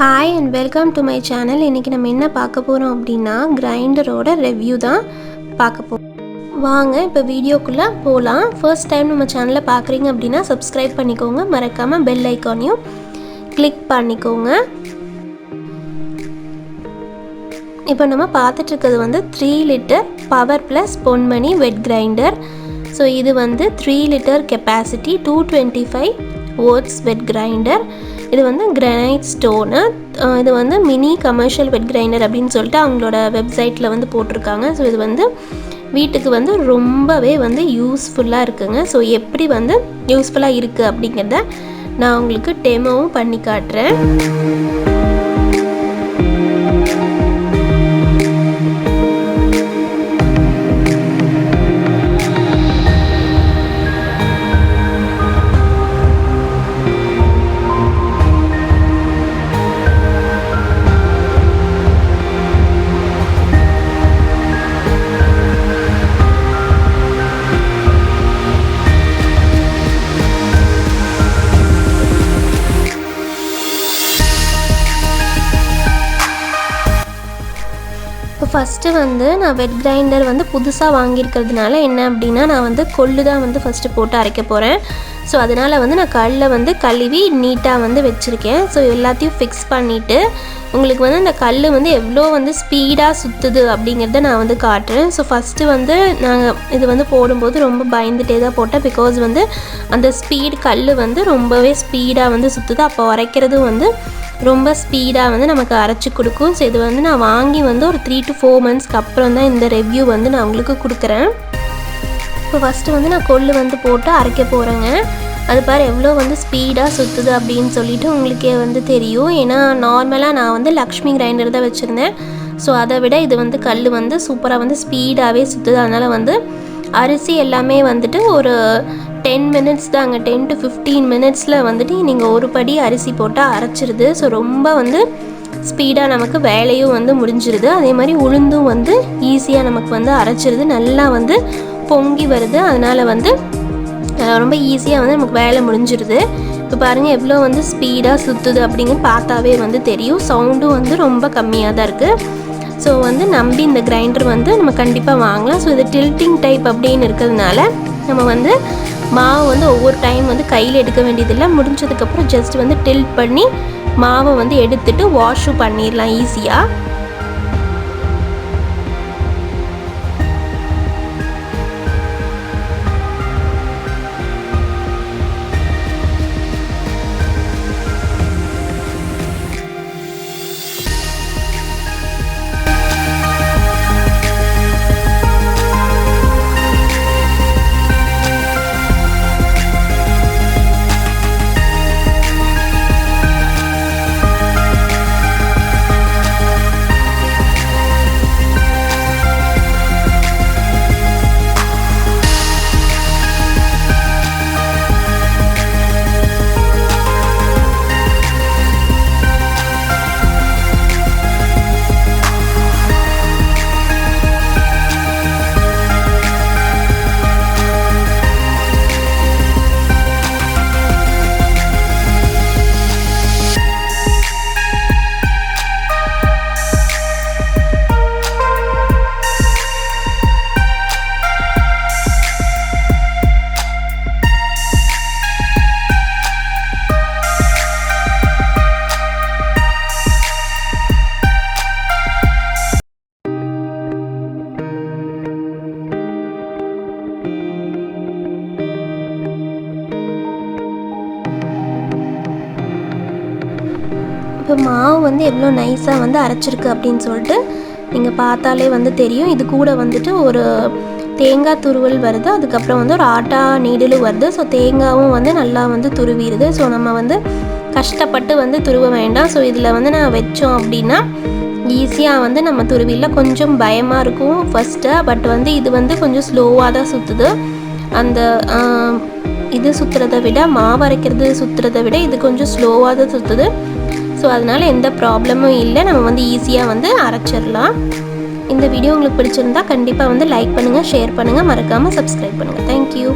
Hi and welcome to my channel. இன்னைக்கு நம்ம என்ன பார்க்க போறோம் அப்படினா கிரைண்டரோட ரிவ்யூ தான் பார்க்க போறோம். வாங்க இப்போ வீடியோக்குள்ள போலாம். ஃபர்ஸ்ட் டைம் நம்ம சேனலை பார்க்குறீங்க அப்படினா Subscribe பண்ணிக்கோங்க. மறக்காம பெல் ஐகானையும் கிளிக் பண்ணிக்கோங்க. இப்போ நம்ம பார்த்துட்டு இருக்கிறது வந்து 3 litre power plus Ponmani wet grinder. So இது வந்து 3 litre capacity 225 watts wet grinder. இது வந்து கிரானைட் ஸ்டோனு. இது வந்து மினி கமர்ஷியல் வெட் கிரைண்டர் அப்படின்னு சொல்லிட்டு அவங்களோட வெப்சைட்டில் வந்து போட்டிருக்காங்க. ஸோ இது வந்து வீட்டுக்கு வந்து ரொம்பவே வந்து யூஸ்ஃபுல்லாக இருக்குங்க. ஸோ எப்படி வந்து யூஸ்ஃபுல்லாக இருக்குது அப்படிங்கிறத நான் உங்களுக்கு டெமோவும் பண்ணி காட்டுறேன். ஃபஸ்ட்டு வந்து நான் வெட் கிரைண்டர் வந்து புதுசாக வாங்கியிருக்கிறதுனால என்ன அப்படின்னா நான் வந்து கொள்ளு தான் வந்து ஃபஸ்ட்டு போட்டு அரைக்க போகிறேன். ஸோ அதனால் வந்து நான் கல்லில் வந்து கழுவி நீட்டாக வந்து வச்சுருக்கேன். ஸோ எல்லாத்தையும் ஃபிக்ஸ் பண்ணிவிட்டு உங்களுக்கு வந்து அந்த கல் வந்து எவ்வளோ வந்து ஸ்பீடாக சுற்றுது அப்படிங்கிறத நான் வந்து காட்டுறேன். ஸோ ஃபஸ்ட்டு வந்து நாங்கள் இது வந்து போடும்போது ரொம்ப பயந்துகிட்டே தான் போட்டேன். பிகாஸ் வந்து அந்த கல் வந்து ரொம்பவே ஸ்பீடாக வந்து சுற்றுது. அப்போ அரைக்கிறதும் வந்து ரொம்ப ஸ்பீடாக வந்து நமக்கு அரைச்சி கொடுக்கும். ஸோ இது வந்து நான் வாங்கி வந்து ஒரு 3 to 4 monthsக்கு அப்புறம் தான் இந்த ரிவ்யூ வந்து நான் உங்களுக்கு கொடுக்குறேன். இப்போ ஃபஸ்ட்டு வந்து நான் கொள்ளு வந்து போட்டு அரைக்க போகிறேங்க. அது பாரு எவ்வளோ வந்து ஸ்பீடாக சுற்றுது அப்படின்னு சொல்லிட்டு உங்களுக்கே வந்து தெரியும். ஏன்னா நார்மலாக நான் வந்து லக்ஷ்மி கிரைண்டர் தான் வச்சுருந்தேன். ஸோ அதை விட இது வந்து கல் வந்து சூப்பராக வந்து ஸ்பீடாகவே சுற்றுது. அதனால் வந்து அரிசி எல்லாமே வந்துட்டு ஒரு 10 minutes தாங்க, 10 to 15 minutesல வந்துட்டு நீங்கள் ஒரு படி அரிசி போட்டால் அரைச்சிருது. ஸோ ரொம்ப வந்து ஸ்பீடாக நமக்கு வேலையும் வந்து முடிஞ்சிருது. அதே மாதிரி உளுந்தும் வந்து ஈஸியாக நமக்கு வந்து அரைச்சிருது. நல்லா வந்து பொங்கி வருது. அதனால் வந்து ரொம்ப ஈஸியாக வந்து நமக்கு வேலை முடிஞ்சிருது. இப்போ பாருங்கள் எவ்வளோ வந்து ஸ்பீடாக சுற்றுது அப்படிங்கிறது பார்த்தாவே வந்து தெரியும். சவுண்டும் வந்து ரொம்ப கம்மியாக தான் இருக்குது. ஸோ வந்து நம்பி இந்த கிரைண்டர் வந்து நம்ம கண்டிப்பாக வாங்கலாம். ஸோ இது டில்ட்டிங் டைப் அப்படின்னு இருக்கிறதுனால நம்ம வந்து மாவு வந்து ஒவ்வொரு டைம் வந்து கையில் எடுக்க வேண்டியதில்லை. முடிஞ்சதுக்கப்புறம் ஜஸ்ட் வந்து டில்ட் பண்ணி மாவை வந்து எடுத்துட்டு வாஷும் பண்ணிடலாம் ஈஸியாக. இப்போ மாவு வந்து எவ்வளோ நைஸாக வந்து அரைச்சிருக்கு அப்படின்னு சொல்லிட்டு நீங்கள் பார்த்தாலே வந்து தெரியும். இது கூட வந்துட்டு ஒரு தேங்காய் துருவல் வருது. அதுக்கப்புறம் வந்து ஒரு ஆட்டா நீடலும் வருது. ஸோ தேங்காயும் வந்து நல்லா வந்து துருவிடுது. ஸோ நம்ம வந்து கஷ்டப்பட்டு வந்து துருவ வேண்டாம். ஸோ இதில் வந்து நான் வச்சோம் அப்படின்னா ஈஸியாக வந்து நம்ம துருவியில் கொஞ்சம் பயமாக இருக்கும் ஃபஸ்ட்டு. பட் வந்து இது வந்து கொஞ்சம் ஸ்லோவாக தான் சுற்றுது. அந்த இது சுற்றுறதை விட மாவு அரைக்கிறது சுற்றுறதை விட இது கொஞ்சம் ஸ்லோவாக தான் சுற்றுது. ஸோ அதனால் எந்த ப்ராப்ளமும் இல்லை. நம்ம வந்து ஈஸியாக வந்து அரைச்சிடலாம். இந்த வீடியோ உங்களுக்கு பிடிச்சிருந்தா கண்டிப்பாக வந்து லைக் பண்ணுங்கள், ஷேர் பண்ணுங்கள், மறக்காமல் சப்ஸ்கிரைப் பண்ணுங்கள். தேங்க்யூ.